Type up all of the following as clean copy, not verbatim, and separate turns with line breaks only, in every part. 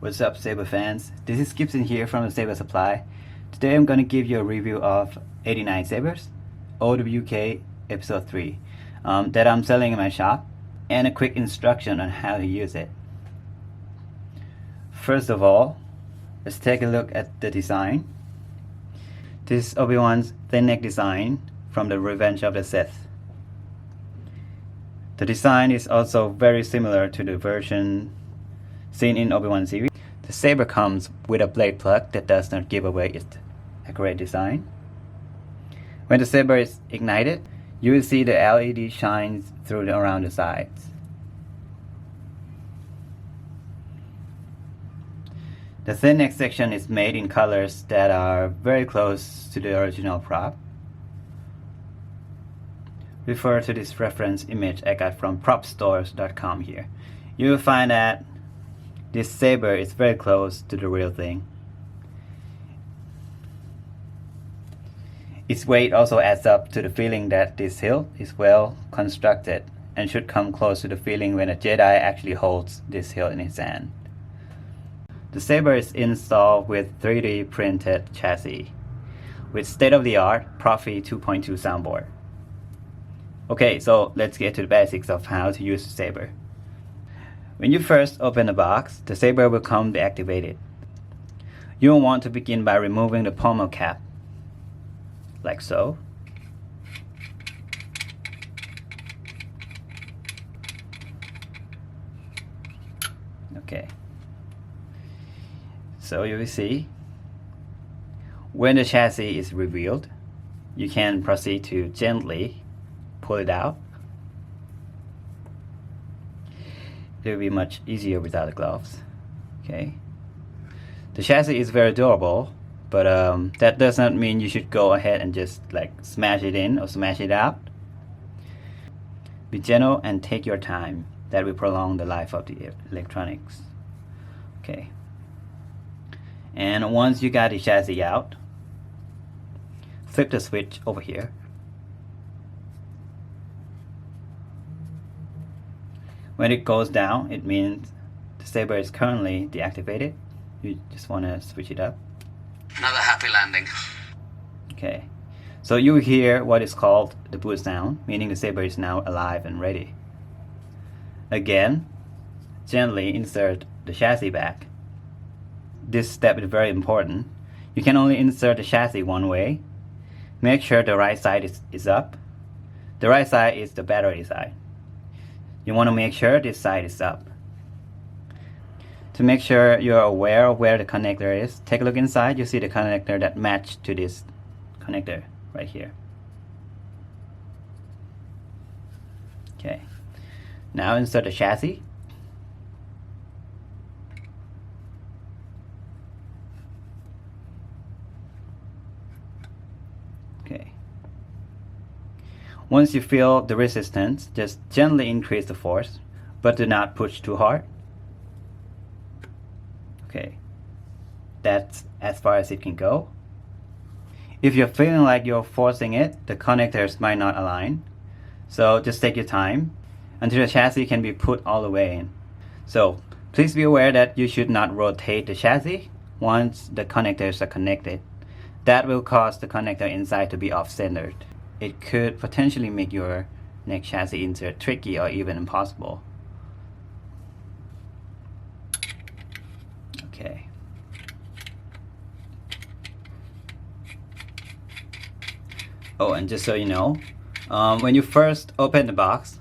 What's up, Saber fans? This is Gibson here from the Saber Supply. Today I'm going to give you a review of 89Sabers OWK Episode 3 that I'm selling in my shop, and a quick instruction on how to use it. First of all, let's take a look at the design. This is Obi-Wan's thin neck design from the Revenge of the Sith. The design is also very similar to the version seen in Obi-Wan series. The saber comes with a blade plug that does not give away its accurate design. When the saber is ignited, you will see the LED shines through around the sides. The thin neck section is made in colors that are very close to the original prop. Refer to this reference image I got from propstores.com here. You will find that this saber is very close to the real thing. Its weight also adds up to the feeling that this hilt is well constructed and should come close to the feeling when a Jedi actually holds this hilt in his hand. The saber is installed with 3D printed chassis with state-of-the-art Proffie 2.2 soundboard. Okay, so let's get to the basics of how to use the saber. When you first open the box, the saber will come deactivated. You will want to begin by removing the pommel cap, like so. Okay. So you will see, when the chassis is revealed, you can proceed to gently pull it out. It will be much easier without the gloves. Okay. The chassis is very durable, but that does not mean you should go ahead and just like smash it in or smash it out. Be gentle and take your time. That will prolong the life of the electronics. Okay. And once you got the chassis out, flip the switch over here. When it goes down, it means the saber is currently deactivated. You just want to switch it up.
Another happy landing.
Okay, so you hear what is called the boot sound, meaning the saber is now alive and ready. Again, gently insert the chassis back. This step is very important. You can only insert the chassis one way. Make sure the right side is up. The right side is the battery side. You want to make sure this side is up. To make sure you're aware of where the connector is, take a look inside. You see the connector that matched to this connector right here. Okay. Now insert the chassis. Okay. Once you feel the resistance, just gently increase the force, but do not push too hard. Okay, that's as far as it can go. If you're feeling like you're forcing it, the connectors might not align. So just take your time until the chassis can be put all the way in. So please be aware that you should not rotate the chassis once the connectors are connected. That will cause the connector inside to be off-centered. It could potentially make your neck chassis insert tricky or even impossible. Okay. Oh, and just so you know, when you first open the box,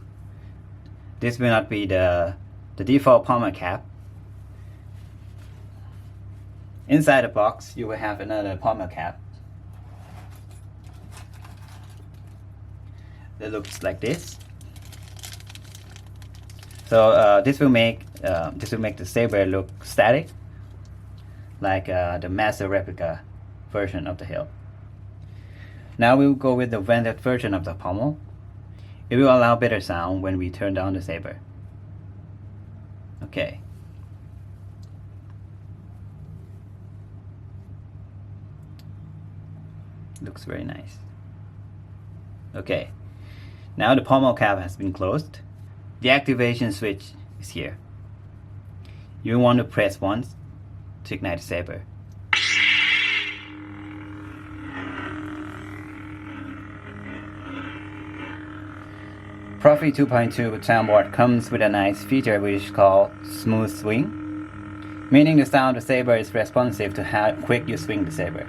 this will not be the default pommel cap. Inside the box, you will have another pommel cap. It looks like this. So this will make the saber look static, like the master replica version of the hilt. Now we'll go with the vented version of the pommel. It will allow better sound when we turn down the saber. Okay. Looks very nice. Okay. Now the pommel cap has been closed. The activation switch is here. You want to press once to ignite the saber. Proffie 2.2 soundboard comes with a nice feature which is called smooth swing, meaning the sound of the saber is responsive to how quick you swing the saber.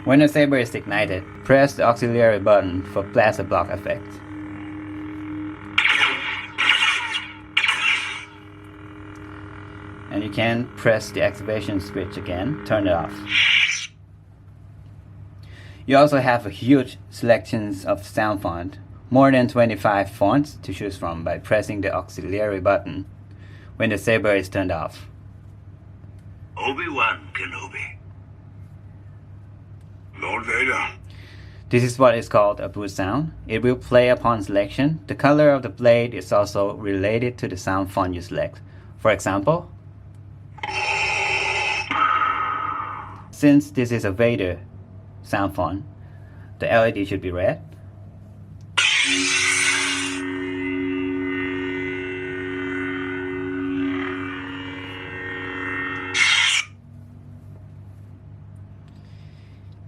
When the saber is ignited, press the auxiliary button for blaster block effect. And you can press the activation switch again, turn it off. You also have a huge selection of sound font, more than 25 fonts to choose from by pressing the auxiliary button when the saber is turned off.
Obi-Wan Kenobi. Lord Vader.
This is what is called a boost sound. It will play upon selection. The color of the blade is also related to the sound font you select. For example, since this is a Vader sound font, the LED should be red.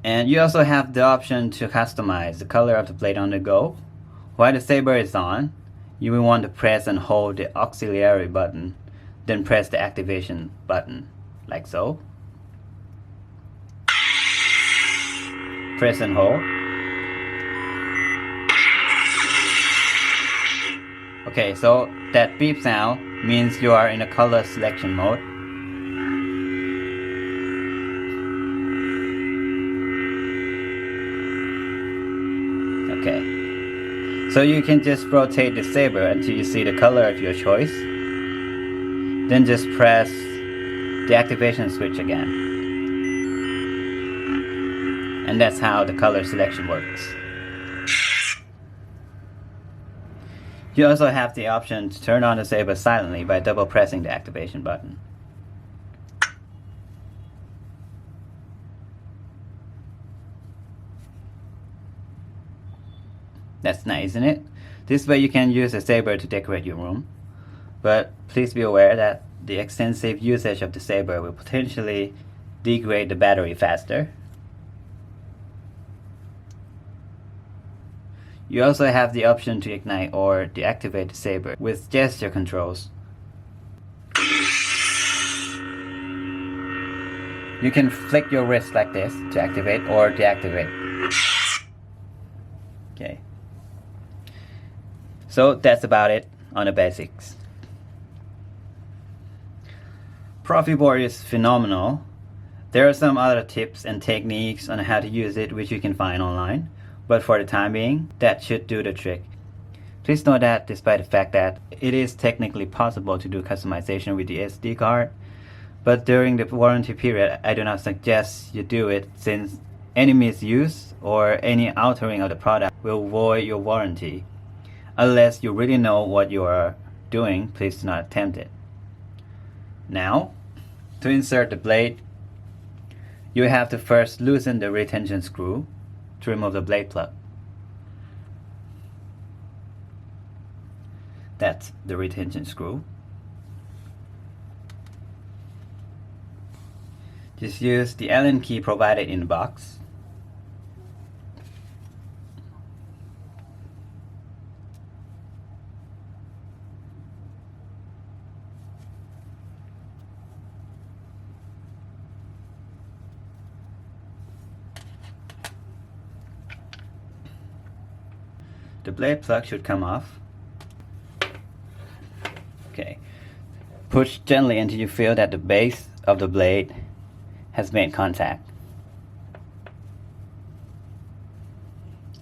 And you also have the option to customize the color of the blade on the go. While the saber is on, you will want to press and hold the auxiliary button, then press the activation button, like so. Press and hold. Okay, so that beep sound means you are in a color selection mode. Okay, so you can just rotate the saber until you see the color of your choice. Then just press the activation switch again. And that's how the color selection works. You also have the option to turn on the saber silently by double pressing the activation button. That's nice, isn't it? This way you can use a saber to decorate your room. But please be aware that the extensive usage of the saber will potentially degrade the battery faster. You also have the option to ignite or deactivate the saber with gesture controls. You can flick your wrist like this to activate or deactivate. Okay. So that's about it on the basics. Proffie board is phenomenal. There are some other tips and techniques on how to use it which you can find online, but for the time being, that should do the trick. Please note that despite the fact that it is technically possible to do customization with the SD card, but during the warranty period, I do not suggest you do it since any misuse or any altering of the product will void your warranty. Unless you really know what you are doing, please do not attempt it. Now, to insert the blade, you have to first loosen the retention screw to remove the blade plug. That's the retention screw. Just use the Allen key provided in the box. The blade plug should come off. Okay. Push gently until you feel that the base of the blade has made contact.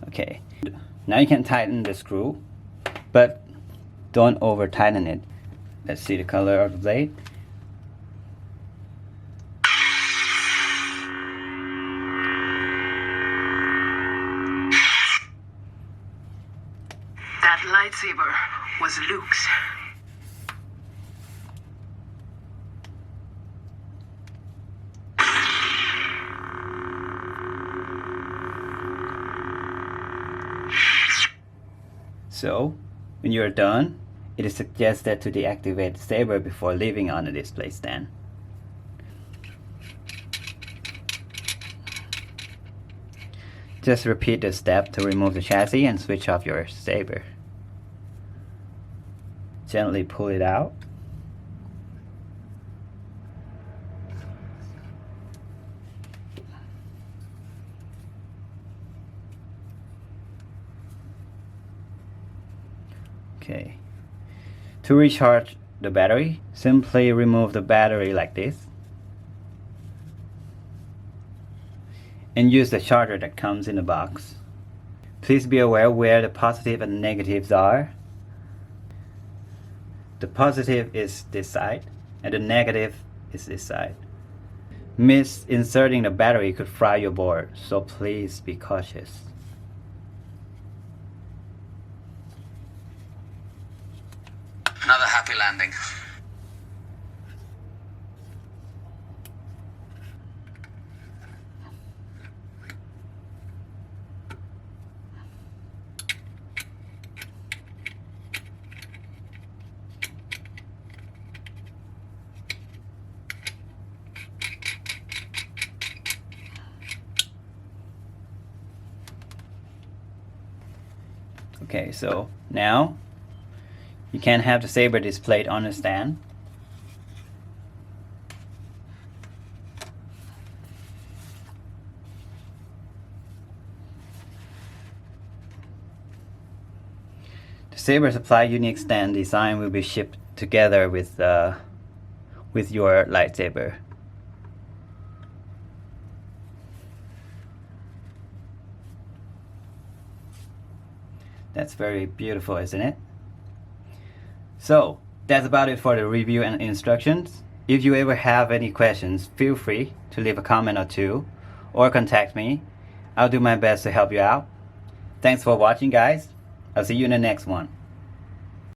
Okay. Now you can tighten the screw, but don't over tighten it. Let's see the color of the blade.
That lightsaber was Luke's.
So, when you're done, it is suggested to deactivate the saber before leaving on the display stand. Just repeat the step to remove the chassis and switch off your saber. Gently pull it out. Okay. To recharge the battery, simply remove the battery like this and use the charger that comes in the box. Please be aware where the positive and negatives are. The positive is this side and the negative is this side. Misinserting the battery could fry your board, so please be cautious.
Another happy landing.
Okay, so now you can have the saber displayed on a stand. The Saber Supply unique stand design will be shipped together with your lightsaber. That's very beautiful, isn't it? So, that's about it for the review and instructions. If you ever have any questions, feel free to leave a comment or two, or contact me. I'll do my best to help you out. Thanks for watching, guys. I'll see you in the next one.